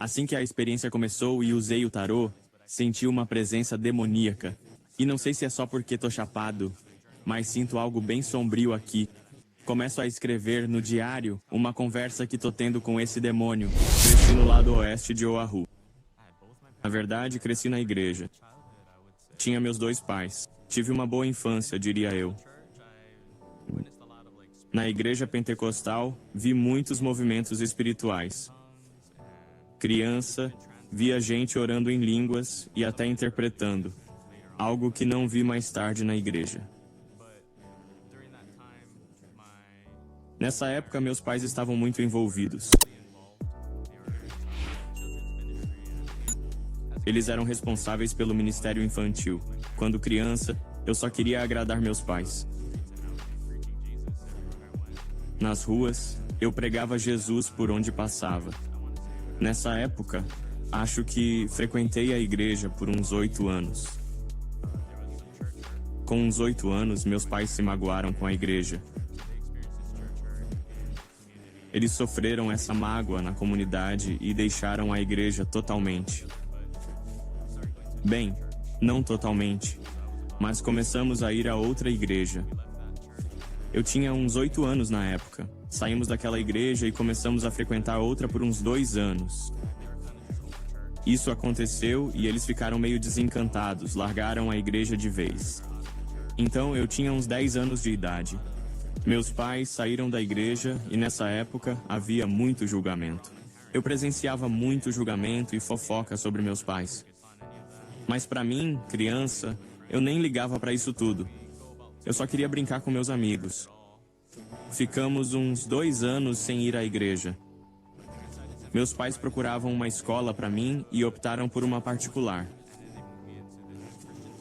Assim que a experiência começou e usei o tarô, senti uma presença demoníaca. E não sei se é só porque tô chapado, mas sinto algo bem sombrio aqui. Começo a escrever no diário uma conversa que tô tendo com esse demônio. Cresci no lado oeste de Oahu. Na verdade, cresci na igreja. Tinha meus dois pais. Tive uma boa infância, diria eu. Na igreja pentecostal, vi muitos movimentos espirituais. Criança, via gente orando em línguas e até interpretando, algo que não vi mais tarde na igreja. Nessa época, meus pais estavam muito envolvidos. Eles eram responsáveis pelo ministério infantil. Quando criança, eu só queria agradar meus pais. Nas ruas, eu pregava Jesus por onde passava. Nessa época, acho que frequentei a igreja por uns 8 anos. Com uns 8 anos, meus pais se magoaram com a igreja. Eles sofreram essa mágoa na comunidade e deixaram a igreja totalmente. Bem, não totalmente, mas começamos a ir a outra igreja. Eu tinha uns 8 anos na época. Saímos daquela igreja e começamos a frequentar outra por uns 2 anos. Isso aconteceu e eles ficaram meio desencantados, largaram a igreja de vez. Então eu tinha uns 10 anos de idade. Meus pais saíram da igreja e nessa época havia muito julgamento. Eu presenciava muito julgamento e fofoca sobre meus pais. Mas pra mim, criança, eu nem ligava pra isso tudo. Eu só queria brincar com meus amigos. Ficamos uns 2 anos sem ir à igreja. Meus pais procuravam uma escola para mim e optaram por uma particular.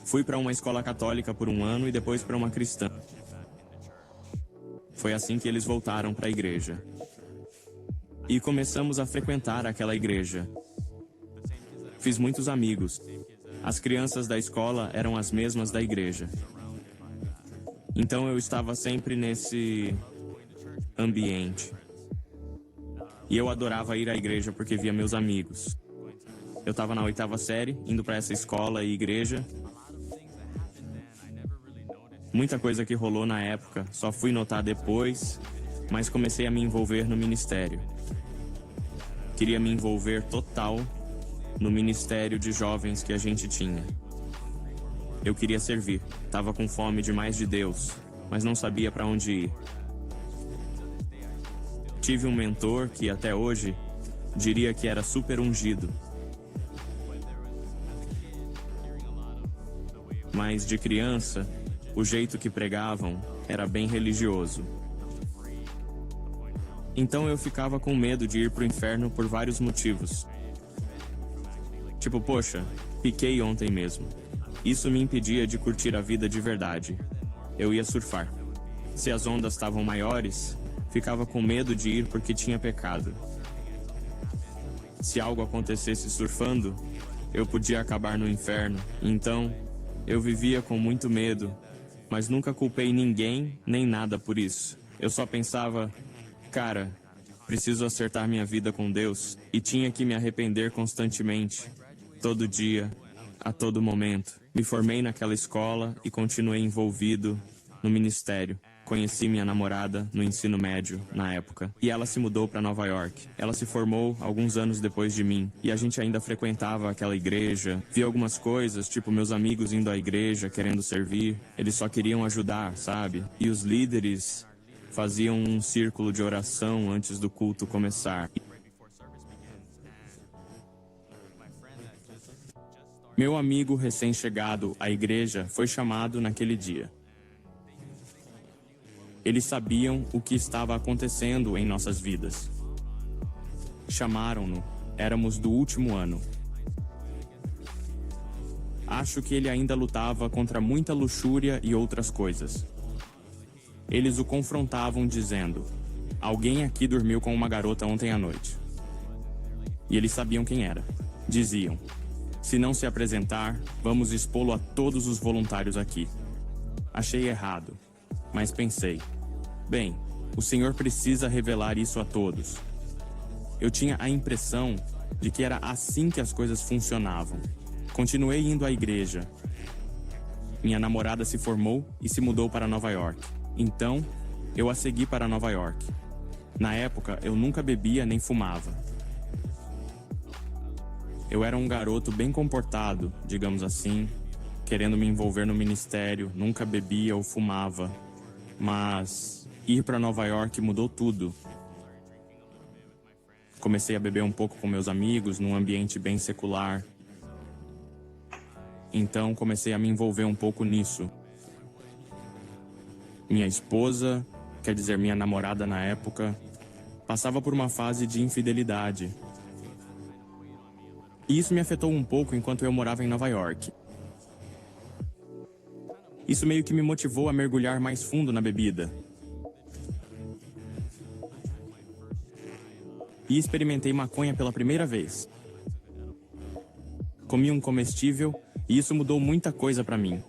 Fui para uma escola católica por 1 ano e depois para uma cristã. Foi assim que eles voltaram para a igreja. E começamos a frequentar aquela igreja. Fiz muitos amigos. As crianças da escola eram as mesmas da igreja. Então eu estava sempre nesse ambiente. E eu adorava ir à igreja porque via meus amigos. Eu estava na 8ª série, indo para essa escola e igreja. Muita coisa que rolou na época, só fui notar depois, mas comecei a me envolver no ministério. Queria me envolver total no ministério de jovens que a gente tinha. Eu queria servir, estava com fome demais de Deus, mas não sabia para onde ir. Tive um mentor que até hoje diria que era super ungido. Mas de criança, o jeito que pregavam era bem religioso. Então eu ficava com medo de ir pro inferno por vários motivos. Tipo, poxa, piquei ontem mesmo. Isso me impedia de curtir a vida de verdade. Eu ia surfar. Se as ondas estavam maiores, ficava com medo de ir porque tinha pecado. Se algo acontecesse surfando, eu podia acabar no inferno. Então, eu vivia com muito medo, mas nunca culpei ninguém nem nada por isso. Eu só pensava, cara, preciso acertar minha vida com Deus e tinha que me arrepender constantemente, todo dia, a todo momento. Me formei naquela escola e continuei envolvido no ministério. Conheci minha namorada no ensino médio, na época, e ela se mudou para Nova York. Ela se formou alguns anos depois de mim, e a gente ainda frequentava aquela igreja. Vi algumas coisas, tipo meus amigos indo à igreja, querendo servir. Eles só queriam ajudar, sabe? E os líderes faziam um círculo de oração antes do culto começar. Meu amigo recém-chegado à igreja foi chamado naquele dia. Eles sabiam o que estava acontecendo em nossas vidas. Chamaram-no. Éramos do último ano. Acho que ele ainda lutava contra muita luxúria e outras coisas. Eles o confrontavam dizendo: alguém aqui dormiu com uma garota ontem à noite. E eles sabiam quem era. Diziam: se não se apresentar, vamos expô-lo a todos os voluntários aqui. Achei errado, mas pensei: bem, o Senhor precisa revelar isso a todos. Eu tinha a impressão de que era assim que as coisas funcionavam. Continuei indo à igreja. Minha namorada se formou e se mudou para Nova York. Então, eu a segui para Nova York. Na época, eu nunca bebia nem fumava. Eu era um garoto bem comportado, digamos assim, querendo me envolver no ministério, nunca bebia ou fumava. Mas ir para Nova York mudou tudo. Comecei a beber um pouco com meus amigos, num ambiente bem secular. Então comecei a me envolver um pouco nisso. Minha esposa, quer dizer, minha namorada na época, passava por uma fase de infidelidade. E isso me afetou um pouco enquanto eu morava em Nova York. Isso meio que me motivou a mergulhar mais fundo na bebida. E experimentei maconha pela primeira vez. Comi um comestível e isso mudou muita coisa pra mim.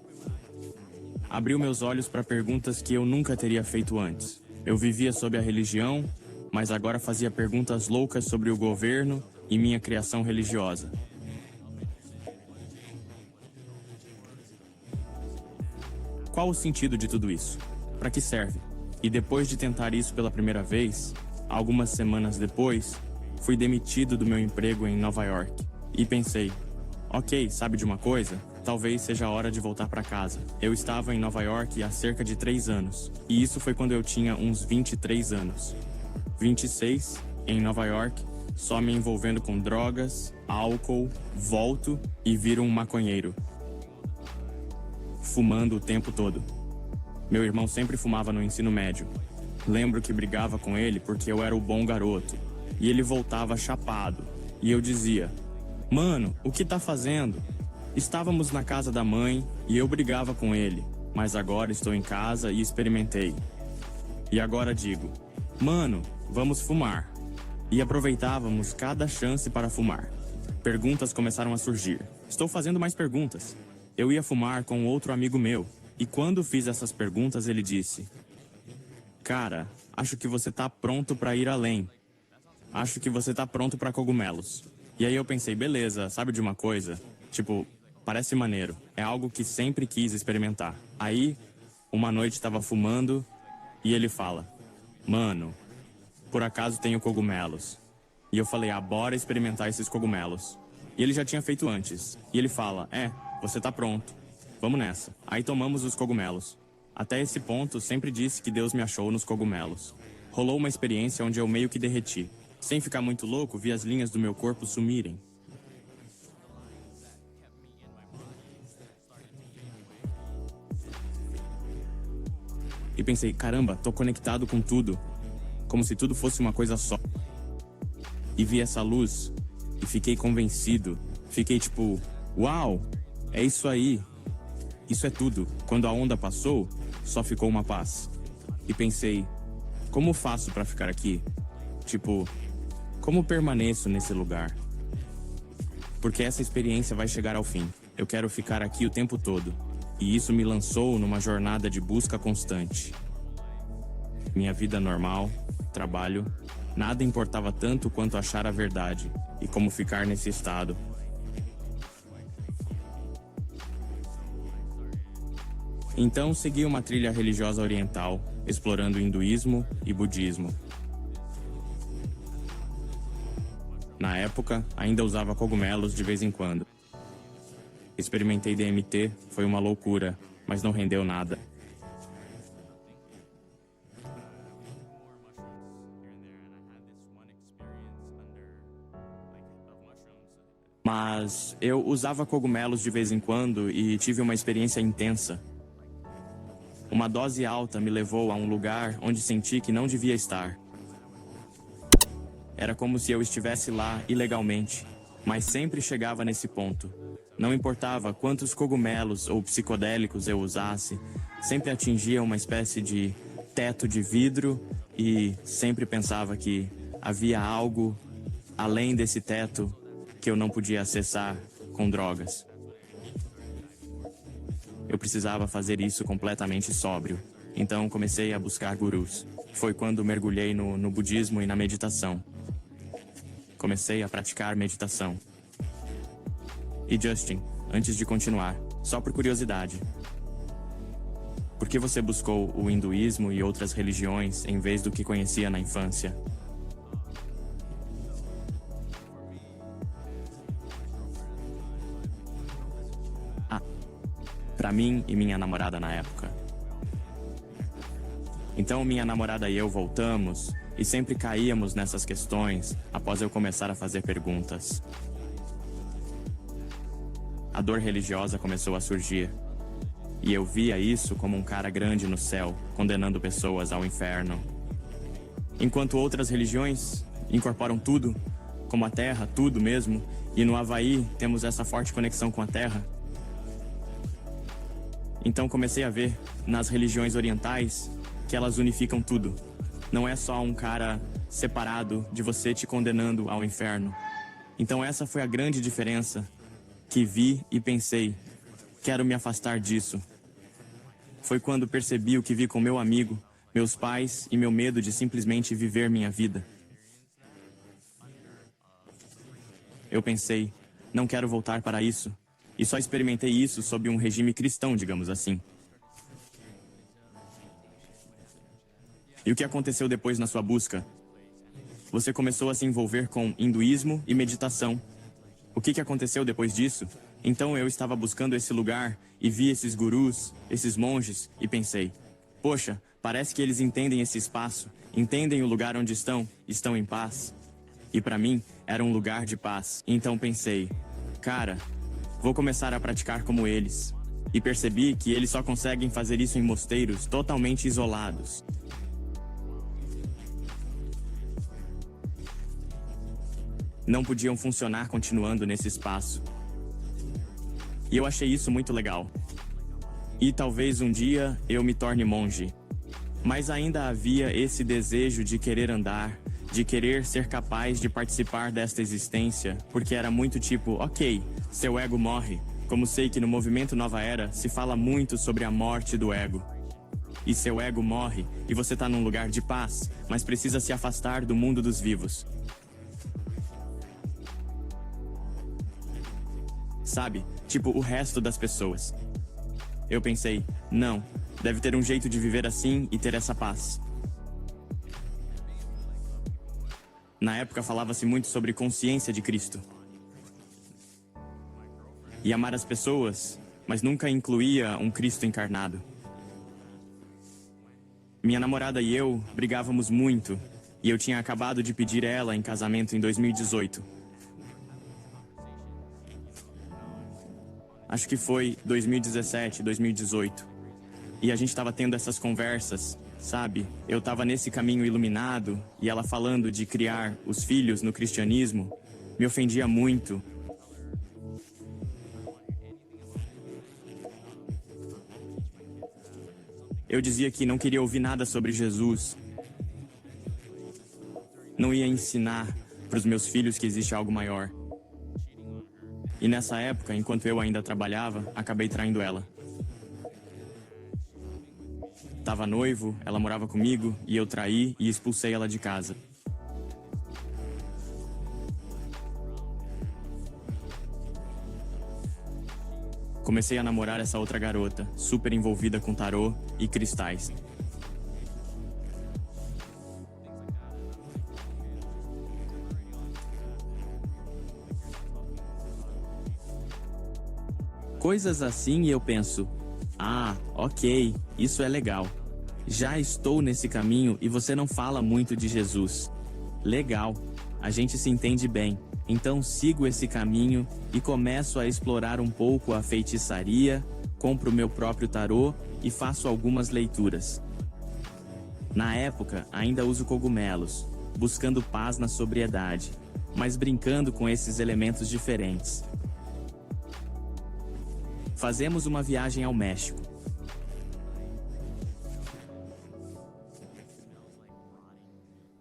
Abriu meus olhos para perguntas que eu nunca teria feito antes. Eu vivia sob a religião, mas agora fazia perguntas loucas sobre o governo e minha criação religiosa. Qual o sentido de tudo isso? Para que serve? E depois de tentar isso pela primeira vez, algumas semanas depois, fui demitido do meu emprego em Nova York. E pensei, ok, sabe de uma coisa? Talvez seja a hora de voltar para casa. Eu estava em Nova York há cerca de 3 anos. E isso foi quando eu tinha uns 23 anos. 26, em Nova York, só me envolvendo com drogas, álcool, volto e viro um maconheiro. Fumando o tempo todo. Meu irmão sempre fumava no ensino médio. Lembro que brigava com ele porque eu era o bom garoto. E ele voltava chapado. E eu dizia, mano, o que tá fazendo? Estávamos na casa da mãe e eu brigava com ele. Mas agora estou em casa e experimentei. E agora digo, mano, vamos fumar. E aproveitávamos cada chance para fumar. Perguntas começaram a surgir. Estou fazendo mais perguntas. Eu ia fumar com outro amigo meu. E quando fiz essas perguntas, ele disse, cara, acho que você tá pronto para ir além. Acho que você tá pronto para cogumelos. E aí eu pensei, beleza, sabe de uma coisa? Tipo, parece maneiro. É algo que sempre quis experimentar. Aí, uma noite tava fumando e ele fala, mano, por acaso tenho cogumelos. E eu falei, bora experimentar esses cogumelos. E ele já tinha feito antes. E ele fala, você tá pronto. Vamos nessa. Aí tomamos os cogumelos. Até esse ponto, sempre disse que Deus me achou nos cogumelos. Rolou uma experiência onde eu meio que derreti. Sem ficar muito louco, vi as linhas do meu corpo sumirem. E pensei, caramba, tô conectado com tudo. Como se tudo fosse uma coisa só. E vi essa luz e fiquei convencido. Fiquei tipo, uau, é isso aí. Isso é tudo. Quando a onda passou, só ficou uma paz. E pensei, como faço pra ficar aqui? Tipo, como permaneço nesse lugar? Porque essa experiência vai chegar ao fim. Eu quero ficar aqui o tempo todo. E isso me lançou numa jornada de busca constante. Minha vida normal, trabalho, nada importava tanto quanto achar a verdade e como ficar nesse estado. Então segui uma trilha religiosa oriental, explorando hinduísmo e budismo. Na época, ainda usava cogumelos de vez em quando. Experimentei DMT, foi uma loucura, mas não rendeu nada. Mas eu usava cogumelos de vez em quando e tive uma experiência intensa. Uma dose alta me levou a um lugar onde senti que não devia estar. Era como se eu estivesse lá ilegalmente, mas sempre chegava nesse ponto. Não importava quantos cogumelos ou psicodélicos eu usasse, sempre atingia uma espécie de teto de vidro e sempre pensava que havia algo além desse teto que eu não podia acessar com drogas. Eu precisava fazer isso completamente sóbrio, então comecei a buscar gurus. Foi quando mergulhei no budismo e na meditação. comecei a praticar meditação. E Justin, antes de continuar, só por curiosidade, por que você buscou o hinduísmo e outras religiões em vez do que conhecia na infância? Para mim e minha namorada na época. Então minha namorada e eu voltamos e sempre caíamos nessas questões após eu começar a fazer perguntas. A dor religiosa começou a surgir. E eu via isso como um cara grande no céu, condenando pessoas ao inferno. Enquanto outras religiões incorporam tudo, como a terra, tudo mesmo, e no Havaí temos essa forte conexão com a terra. Então comecei a ver, nas religiões orientais, que elas unificam tudo. Não é só um cara separado de você te condenando ao inferno. Então essa foi a grande diferença que vi e pensei, quero me afastar disso. Foi quando percebi o que vi com meu amigo, meus pais e meu medo de simplesmente viver minha vida. Eu pensei, não quero voltar para isso. E só experimentei isso sob um regime cristão, digamos assim. E o que aconteceu depois na sua busca? Você começou a se envolver com hinduísmo e meditação. O que aconteceu depois disso? Então eu estava buscando esse lugar e vi esses gurus, esses monges, e pensei, poxa, parece que eles entendem esse espaço, entendem o lugar onde estão em paz. E para mim, era um lugar de paz. Então pensei, cara, vou começar a praticar como eles. E percebi que eles só conseguem fazer isso em mosteiros totalmente isolados. Não podiam funcionar continuando nesse espaço. E eu achei isso muito legal. E talvez um dia eu me torne monge. Mas ainda havia esse desejo de querer andar, de querer ser capaz de participar desta existência, porque era muito tipo, ok, seu ego morre, como sei que no movimento Nova Era se fala muito sobre a morte do ego. E seu ego morre, e você tá num lugar de paz, mas precisa se afastar do mundo dos vivos. Sabe, tipo o resto das pessoas. Eu pensei, não, deve ter um jeito de viver assim e ter essa paz. Na época falava-se muito sobre consciência de Cristo. E amar as pessoas, mas nunca incluía um Cristo encarnado. Minha namorada e eu brigávamos muito, e eu tinha acabado de pedir ela em casamento em 2018. Acho que foi 2017, 2018. E a gente estava tendo essas conversas, sabe? Eu estava nesse caminho iluminado e ela falando de criar os filhos no cristianismo, me ofendia muito. Eu dizia que não queria ouvir nada sobre Jesus. Não ia ensinar para os meus filhos que existe algo maior. E nessa época, enquanto eu ainda trabalhava, acabei traindo ela. Tava noivo, ela morava comigo, e eu traí e expulsei ela de casa. Comecei a namorar essa outra garota, super envolvida com tarô e cristais. Coisas assim e eu penso, ok, isso é legal. Já estou nesse caminho e você não fala muito de Jesus. Legal, a gente se entende bem. Então sigo esse caminho e começo a explorar um pouco a feitiçaria, compro meu próprio tarô e faço algumas leituras. Na época, ainda uso cogumelos, buscando paz na sobriedade, mas brincando com esses elementos diferentes. Fazemos uma viagem ao México.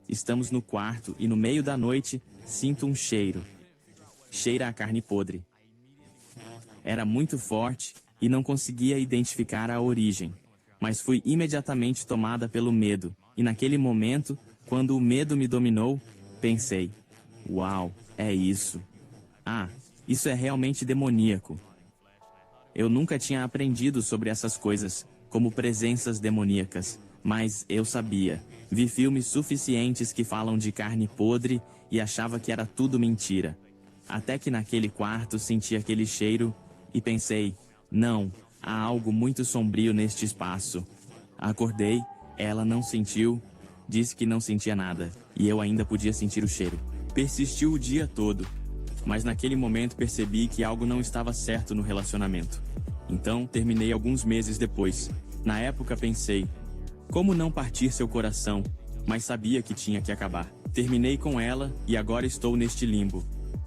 Estamos no quarto e no meio da noite sinto um cheiro. Cheira a carne podre. Era muito forte e não conseguia identificar a origem, mas fui imediatamente tomada pelo medo. E naquele momento, quando o medo me dominou, pensei, Uau, é isso. Ah, isso é realmente demoníaco. Eu nunca tinha aprendido sobre essas coisas, como presenças demoníacas, mas eu sabia. Vi filmes suficientes que falam de carne podre e achava que era tudo mentira. Até que naquele quarto senti aquele cheiro e pensei, não, há algo muito sombrio neste espaço. Acordei, ela não sentiu, disse que não sentia nada, e eu ainda podia sentir o cheiro. Persistiu o dia todo, mas naquele momento percebi que algo não estava certo no relacionamento. Então, terminei alguns meses depois. Na época pensei, como não partir seu coração, mas sabia que tinha que acabar. Terminei com ela e agora estou neste limbo.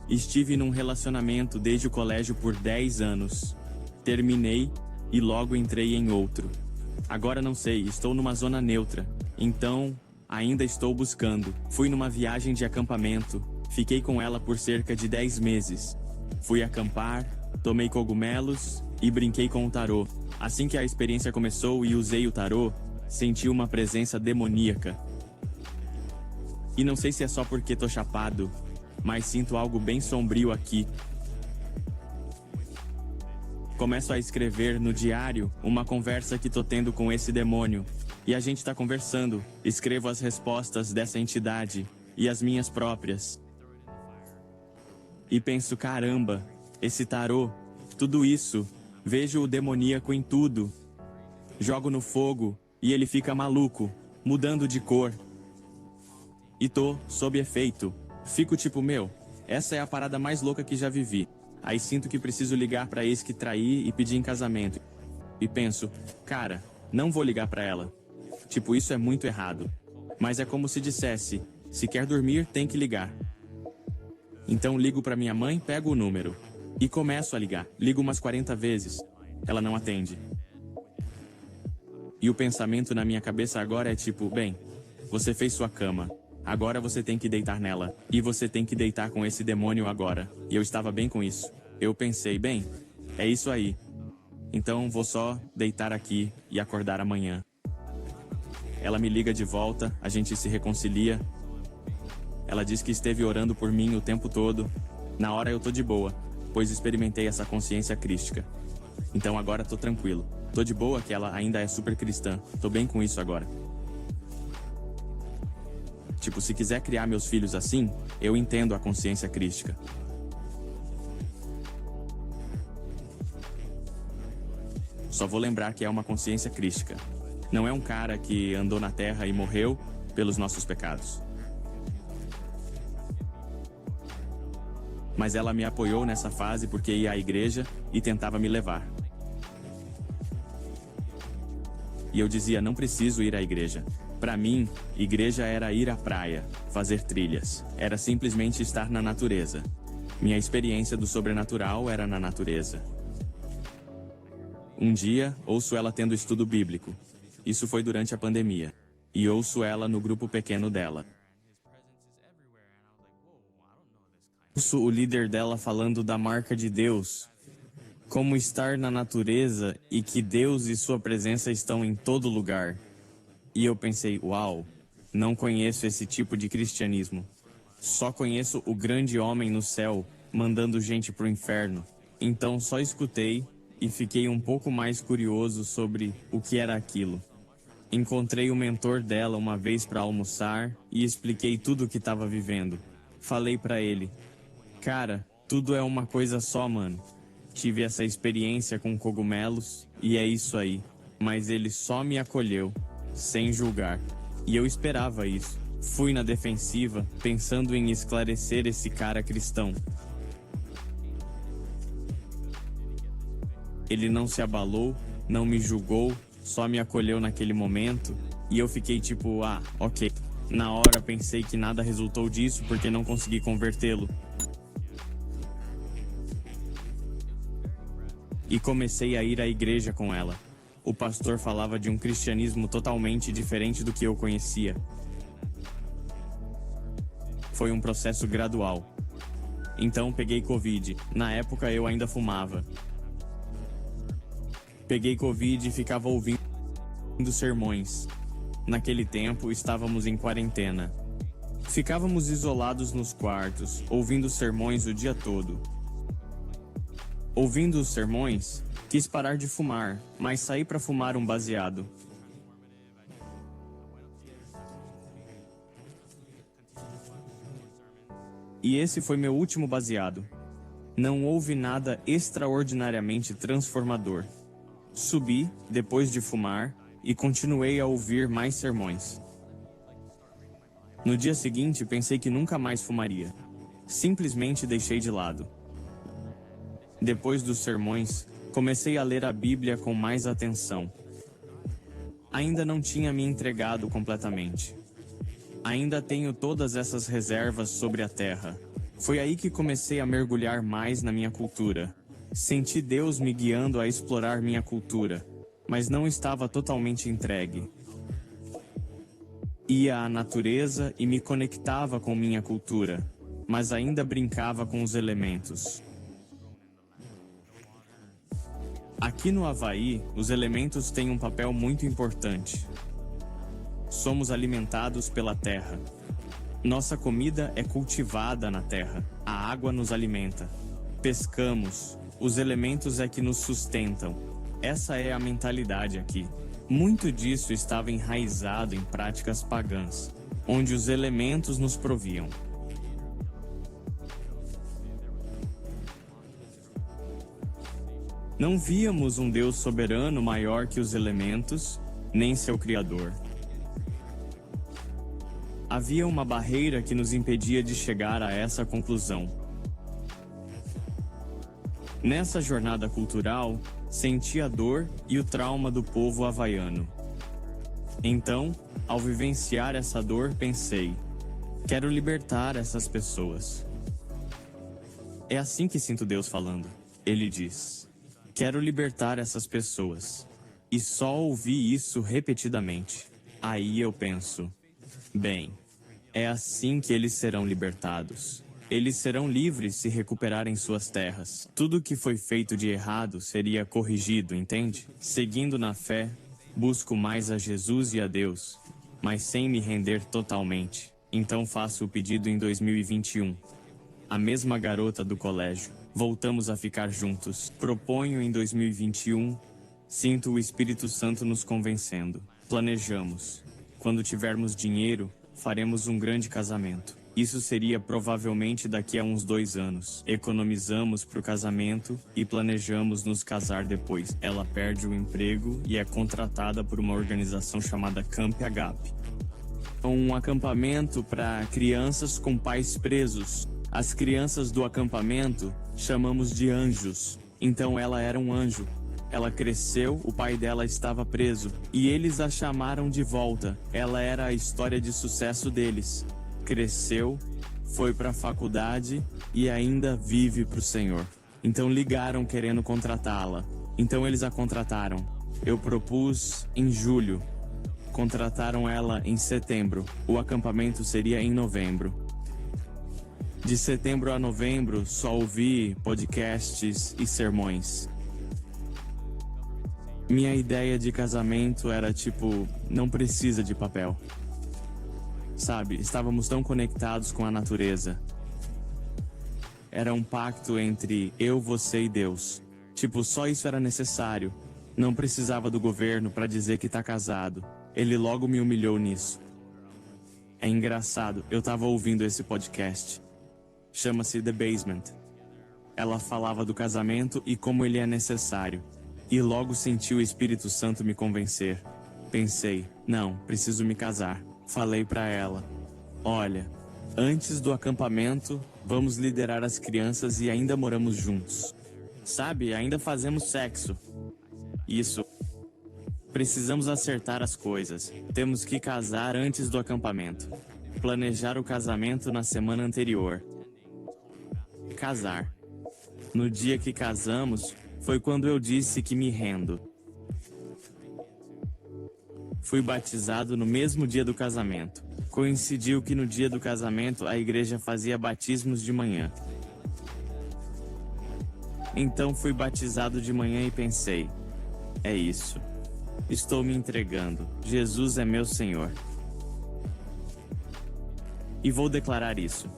Estive num relacionamento desde o colégio por 10 anos. Terminei e logo entrei em outro. Agora não sei, estou numa zona neutra. Então, ainda estou buscando. Fui numa viagem de acampamento. Fiquei com ela por cerca de 10 meses. Fui acampar, tomei cogumelos e brinquei com o tarô. Assim que a experiência começou e usei o tarô, senti uma presença demoníaca. E não sei se é só porque tô chapado, mas sinto algo bem sombrio aqui. Começo a escrever no diário uma conversa que tô tendo com esse demônio. E a gente tá conversando. Escrevo as respostas dessa entidade e as minhas próprias. E penso, caramba, esse tarô, tudo isso, vejo o demoníaco em tudo. Jogo no fogo e ele fica maluco, mudando de cor. E tô sob efeito. Fico tipo, meu, essa é a parada mais louca que já vivi. Aí sinto que preciso ligar pra ex que traí e pedir em casamento. E penso, cara, não vou ligar pra ela. Tipo, isso é muito errado. Mas é como se dissesse, se quer dormir, tem que ligar. Então ligo pra minha mãe, pego o número. E começo a ligar. Ligo umas 40 vezes. Ela não atende. E o pensamento na minha cabeça agora é tipo, bem, você fez sua cama. Agora você tem que deitar nela. E você tem que deitar com esse demônio agora. E eu estava bem com isso. Eu pensei, bem, é isso aí. Então vou só deitar aqui e acordar amanhã. Ela me liga de volta, a gente se reconcilia. Ela diz que esteve orando por mim o tempo todo. Na hora eu tô de boa, pois experimentei essa consciência crística. Então agora tô tranquilo. Tô de boa que ela ainda é super cristã. Tô bem com isso agora. Tipo, se quiser criar meus filhos assim, eu entendo a consciência crística. Só vou lembrar que é uma consciência crística. Não é um cara que andou na terra e morreu pelos nossos pecados. Mas ela me apoiou nessa fase porque ia à igreja e tentava me levar. E eu dizia, não preciso ir à igreja. Para mim, igreja era ir à praia, fazer trilhas. Era simplesmente estar na natureza. Minha experiência do sobrenatural era na natureza. Um dia, ouço ela tendo estudo bíblico. Isso foi durante a pandemia. E ouço ela no grupo pequeno dela. Ouço o líder dela falando da marca de Deus. Como estar na natureza e que Deus e sua presença estão em todo lugar. E eu pensei, uau, não conheço esse tipo de cristianismo. Só conheço o grande homem no céu, mandando gente pro inferno. Então só escutei e fiquei um pouco mais curioso sobre o que era aquilo. Encontrei o mentor dela uma vez para almoçar e expliquei tudo o que estava vivendo. Falei para ele, cara, tudo é uma coisa só, mano. Tive essa experiência com cogumelos e é isso aí. Mas ele só me acolheu, sem julgar. E eu esperava isso. Fui na defensiva, pensando em esclarecer esse cara cristão. Ele não se abalou, não me julgou, só me acolheu naquele momento. E eu fiquei tipo, ah, ok. Na hora pensei que nada resultou disso porque não consegui convertê-lo. E comecei a ir à igreja com ela. O pastor falava de um cristianismo totalmente diferente do que eu conhecia. Foi um processo gradual. Então peguei Covid. Na época eu ainda fumava. Peguei Covid e ficava ouvindo sermões. Naquele tempo estávamos em quarentena. Ficávamos isolados nos quartos, ouvindo sermões o dia todo. Ouvindo os sermões, quis parar de fumar, mas saí para fumar um baseado. E esse foi meu último baseado. Não houve nada extraordinariamente transformador. Subi, depois de fumar, e continuei a ouvir mais sermões. No dia seguinte, pensei que nunca mais fumaria. Simplesmente deixei de lado. Depois dos sermões, comecei a ler a Bíblia com mais atenção. Ainda não tinha me entregado completamente. Ainda tenho todas essas reservas sobre a terra. Foi aí que comecei a mergulhar mais na minha cultura. Senti Deus me guiando a explorar minha cultura, mas não estava totalmente entregue. Ia à natureza e me conectava com minha cultura, mas ainda brincava com os elementos. Aqui no Havaí, os elementos têm um papel muito importante. Somos alimentados pela terra. Nossa comida é cultivada na terra. A água nos alimenta. Pescamos. Os elementos é que nos sustentam. Essa é a mentalidade aqui. Muito disso estava enraizado em práticas pagãs, onde os elementos nos proviam. Não víamos um Deus soberano maior que os elementos, nem seu Criador. Havia uma barreira que nos impedia de chegar a essa conclusão. Nessa jornada cultural, senti a dor e o trauma do povo havaiano. Então, ao vivenciar essa dor, pensei: quero libertar essas pessoas. É assim que sinto Deus falando. Ele diz: quero libertar essas pessoas. E só ouvi isso repetidamente. Aí eu penso: bem, é assim que eles serão libertados. Eles serão livres se recuperarem suas terras. Tudo que foi feito de errado seria corrigido, entende? Seguindo na fé, busco mais a Jesus e a Deus, mas sem me render totalmente. Então faço o pedido em 2021. A mesma garota do colégio. Voltamos a ficar juntos. Proponho em 2021. Sinto o Espírito Santo nos convencendo. Planejamos. Quando tivermos dinheiro, faremos um grande casamento. Isso seria provavelmente daqui a uns 2 anos. Economizamos para o casamento e planejamos nos casar depois. Ela perde o emprego e é contratada por uma organização chamada Camp Agape. Um acampamento para crianças com pais presos. As crianças do acampamento chamamos de anjos. Então ela era um anjo. Ela cresceu, o pai dela estava preso, e eles a chamaram de volta. Ela era a história de sucesso deles. Cresceu, foi para a faculdade e ainda vive para o Senhor. Então ligaram querendo contratá-la. Então eles a contrataram. Eu propus em julho. Contrataram ela em setembro. O acampamento seria em novembro. De setembro a novembro, só ouvi podcasts e sermões. Minha ideia de casamento era tipo, não precisa de papel. Sabe, estávamos tão conectados com a natureza. Era um pacto entre eu, você e Deus. Tipo, só isso era necessário. Não precisava do governo para dizer que tá casado. Ele logo me humilhou nisso. É engraçado, eu tava ouvindo esse podcast. Chama-se The Basement. Ela falava do casamento e como ele é necessário. E logo senti o Espírito Santo me convencer. Pensei, não, preciso me casar. Falei pra ela: olha, antes do acampamento, vamos liderar as crianças e ainda moramos juntos. Sabe, ainda fazemos sexo. Isso. Precisamos acertar as coisas. Temos que casar antes do acampamento. Planejar o casamento na semana anterior. Casar. No dia que casamos, foi quando eu disse que me rendo. Fui batizado no mesmo dia do casamento. Coincidiu que no dia do casamento a igreja fazia batismos de manhã. Então fui batizado de manhã e pensei: é isso. Estou me entregando. Jesus é meu Senhor. E vou declarar isso.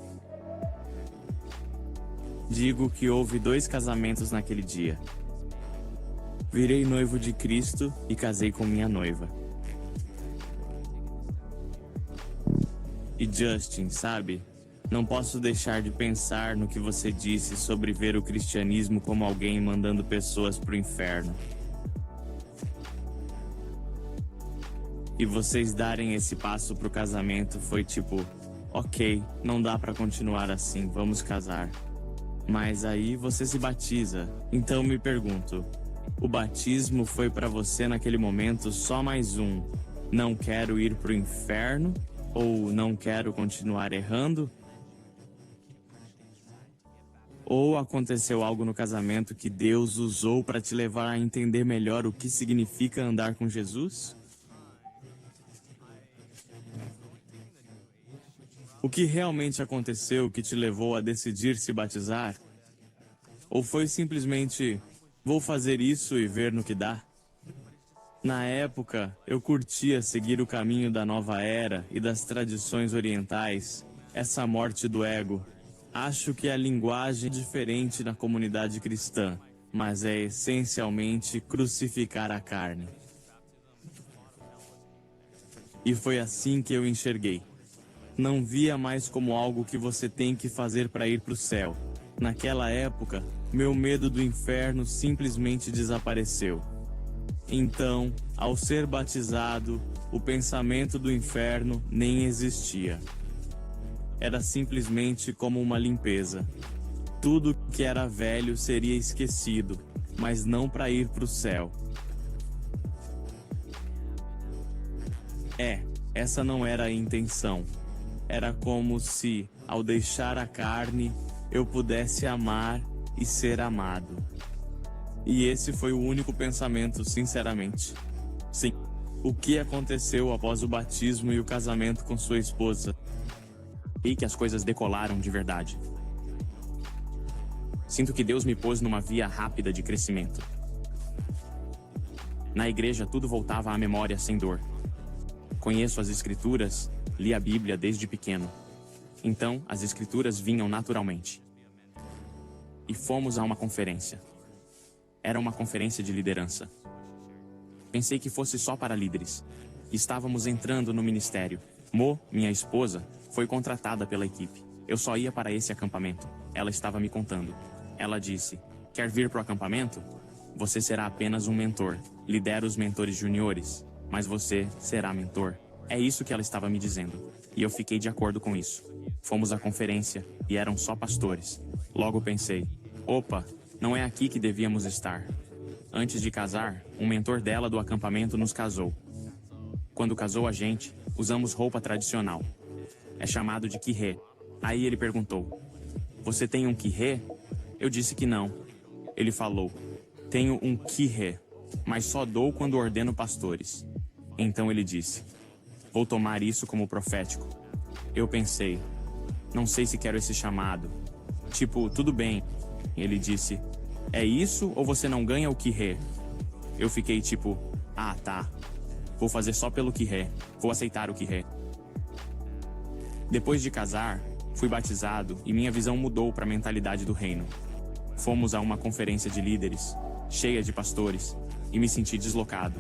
Digo que houve 2 casamentos naquele dia. Virei noivo de Cristo e casei com minha noiva. E Justin, sabe? Não posso deixar de pensar no que você disse sobre ver o cristianismo como alguém mandando pessoas pro inferno. E vocês darem esse passo pro casamento foi tipo, ok, não dá pra continuar assim, vamos casar. Mas aí você se batiza. Então me pergunto, o batismo foi pra você naquele momento só mais um, não quero ir pro inferno? Ou não quero continuar errando? Ou aconteceu algo no casamento que Deus usou para te levar a entender melhor o que significa andar com Jesus? O que realmente aconteceu que te levou a decidir se batizar? Ou foi simplesmente, vou fazer isso e ver no que dá? Na época, eu curtia seguir o caminho da nova era e das tradições orientais, essa morte do ego. Acho que a linguagem é diferente na comunidade cristã, mas é essencialmente crucificar a carne. E foi assim que eu enxerguei. Não via mais como algo que você tem que fazer para ir para o céu. Naquela época, meu medo do inferno simplesmente desapareceu. Então, ao ser batizado, o pensamento do inferno nem existia. Era simplesmente como uma limpeza. Tudo que era velho seria esquecido, mas não para ir para o céu. Essa não era a intenção. Era como se, ao deixar a carne, eu pudesse amar e ser amado. E esse foi o único pensamento, sinceramente. Sim, o que aconteceu após o batismo e o casamento com sua esposa? E que as coisas decolaram de verdade. Sinto que Deus me pôs numa via rápida de crescimento. Na igreja tudo voltava à memória sem dor. Conheço as escrituras, li a Bíblia desde pequeno. Então, as escrituras vinham naturalmente. E fomos a uma conferência. Era uma conferência de liderança. Pensei que fosse só para líderes. Estávamos entrando no ministério. Mo, minha esposa, foi contratada pela equipe. Eu só ia para esse acampamento. Ela estava me contando. Ela disse, quer vir para o acampamento? Você será apenas um mentor. Lidera os mentores juniores. Mas você será mentor. É isso que ela estava me dizendo. E eu fiquei de acordo com isso. Fomos à conferência e eram só pastores. Logo pensei, opa, não é aqui que devíamos estar. Antes de casar, um mentor dela do acampamento nos casou. Quando casou a gente, usamos roupa tradicional. É chamado de kirê. Aí ele perguntou, você tem um kirê? Eu disse que não. Ele falou, tenho um kirê, mas só dou quando ordeno pastores. Então ele disse, vou tomar isso como profético. Eu pensei, não sei se quero esse chamado. Tipo, tudo bem. Ele disse, é isso ou você não ganha o kirê? Eu fiquei tipo, ah tá. Vou fazer só pelo kirê. Vou aceitar o kirê. Depois de casar, fui batizado e minha visão mudou para a mentalidade do reino. Fomos a uma conferência de líderes, cheia de pastores, e me senti deslocado.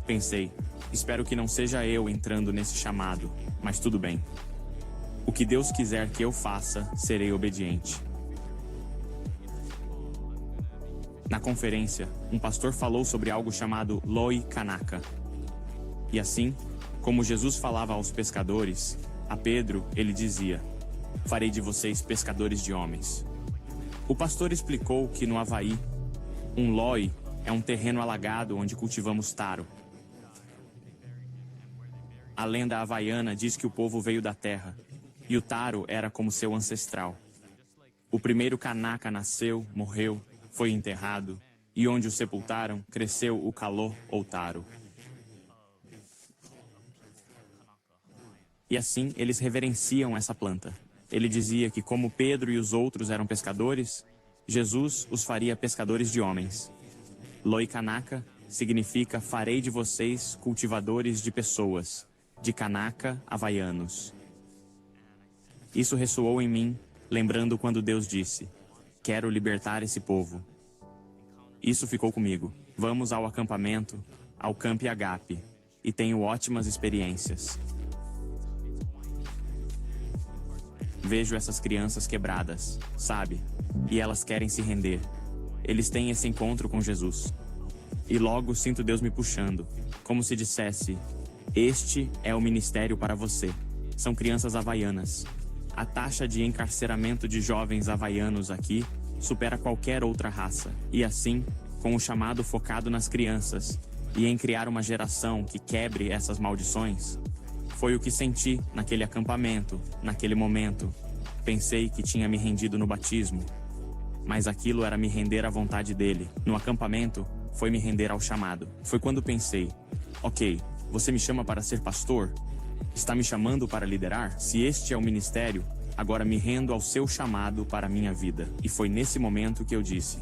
Pensei, espero que não seja eu entrando nesse chamado, mas tudo bem. O que Deus quiser que eu faça, serei obediente. Na conferência, um pastor falou sobre algo chamado Loi Kanaka. E assim, como Jesus falava aos pescadores, a Pedro ele dizia, farei de vocês pescadores de homens. O pastor explicou que no Havaí, um loi é um terreno alagado onde cultivamos taro. A lenda havaiana diz que o povo veio da terra, e o taro era como seu ancestral. O primeiro Kanaka nasceu, morreu, foi enterrado, e onde o sepultaram, cresceu o calô ou taro. E assim, eles reverenciam essa planta. Ele dizia que como Pedro e os outros eram pescadores, Jesus os faria pescadores de homens. Loi Kanaka significa farei de vocês cultivadores de pessoas, de Kanaka, Havaianos. Isso ressoou em mim, lembrando quando Deus disse: quero libertar esse povo. Isso ficou comigo. Vamos ao acampamento, ao Camp Agape, e tenho ótimas experiências. Vejo essas crianças quebradas, sabe? E elas querem se render. Eles têm esse encontro com Jesus. E logo sinto Deus me puxando, como se dissesse: este é o ministério para você. São crianças havaianas. A taxa de encarceramento de jovens havaianos aqui supera qualquer outra raça. E assim, com o chamado focado nas crianças e em criar uma geração que quebre essas maldições, foi o que senti naquele acampamento, naquele momento. Pensei que tinha me rendido no batismo, mas aquilo era me render à vontade dele. No acampamento, foi me render ao chamado. Foi quando pensei: ok, você me chama para ser pastor? Está me chamando para liderar? Se este é o ministério, agora me rendo ao seu chamado para a minha vida. E foi nesse momento que eu disse: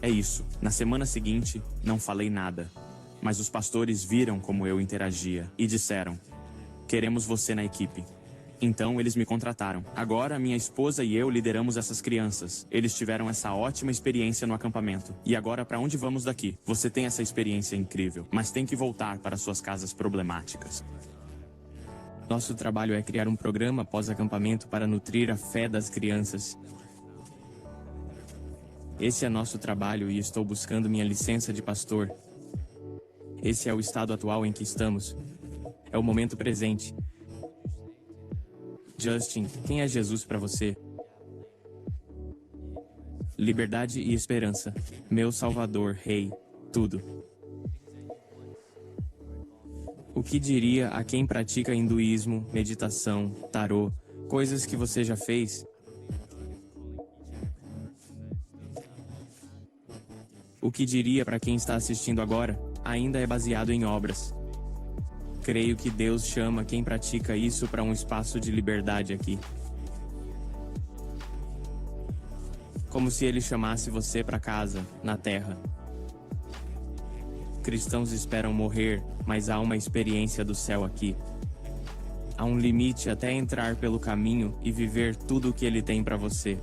é isso. Na semana seguinte, não falei nada, mas os pastores viram como eu interagia e disseram: queremos você na equipe. Então eles me contrataram. Agora minha esposa e eu lideramos essas crianças. Eles tiveram essa ótima experiência no acampamento. E agora para onde vamos daqui? Você tem essa experiência incrível, mas tem que voltar para suas casas problemáticas. Nosso trabalho é criar um programa pós-acampamento para nutrir a fé das crianças. Esse é nosso trabalho e estou buscando minha licença de pastor. Esse é o estado atual em que estamos. É o momento presente. Justin, quem é Jesus para você? Liberdade e esperança. Meu Salvador, Rei, tudo. O que diria a quem pratica hinduísmo, meditação, tarô, coisas que você já fez? O que diria para quem está assistindo agora? Ainda é baseado em obras. Creio que Deus chama quem pratica isso para um espaço de liberdade aqui. Como se Ele chamasse você para casa, na terra. Cristãos esperam morrer, mas há uma experiência do céu aqui. Há um limite até entrar pelo caminho e viver tudo o que Ele tem para você.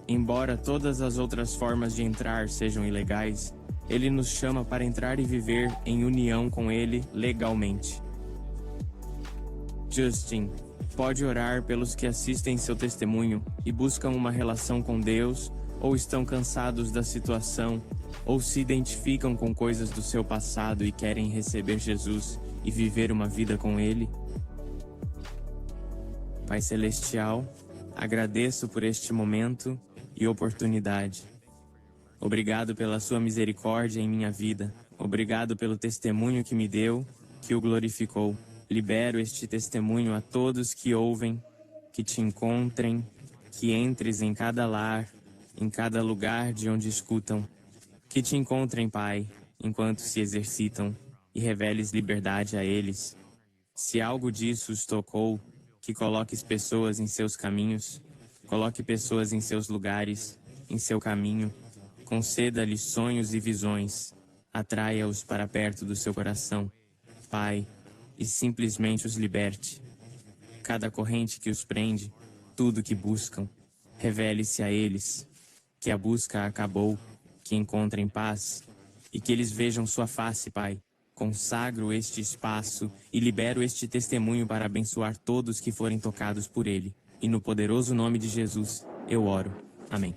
Embora todas as outras formas de entrar sejam ilegais, Ele nos chama para entrar e viver em união com Ele legalmente. Justin, pode orar pelos que assistem seu testemunho e buscam uma relação com Deus, ou estão cansados da situação, ou se identificam com coisas do seu passado e querem receber Jesus e viver uma vida com Ele? Pai Celestial, agradeço por este momento e oportunidade. Obrigado pela sua misericórdia em minha vida. Obrigado pelo testemunho que me deu, que o glorificou. Libero este testemunho a todos que ouvem, que te encontrem, que entres em cada lar, em cada lugar de onde escutam. Que te encontrem, Pai, enquanto se exercitam, e reveles liberdade a eles. Se algo disso os tocou, que coloques pessoas em seus caminhos, coloque pessoas em seus lugares, em seu caminho. Conceda-lhes sonhos e visões, atraia-os para perto do seu coração, Pai, e simplesmente os liberte. Cada corrente que os prende, tudo que buscam, revele-se a eles, que a busca acabou, que encontrem paz, e que eles vejam sua face, Pai. Consagro este espaço e libero este testemunho para abençoar todos que forem tocados por ele. E no poderoso nome de Jesus, eu oro. Amém.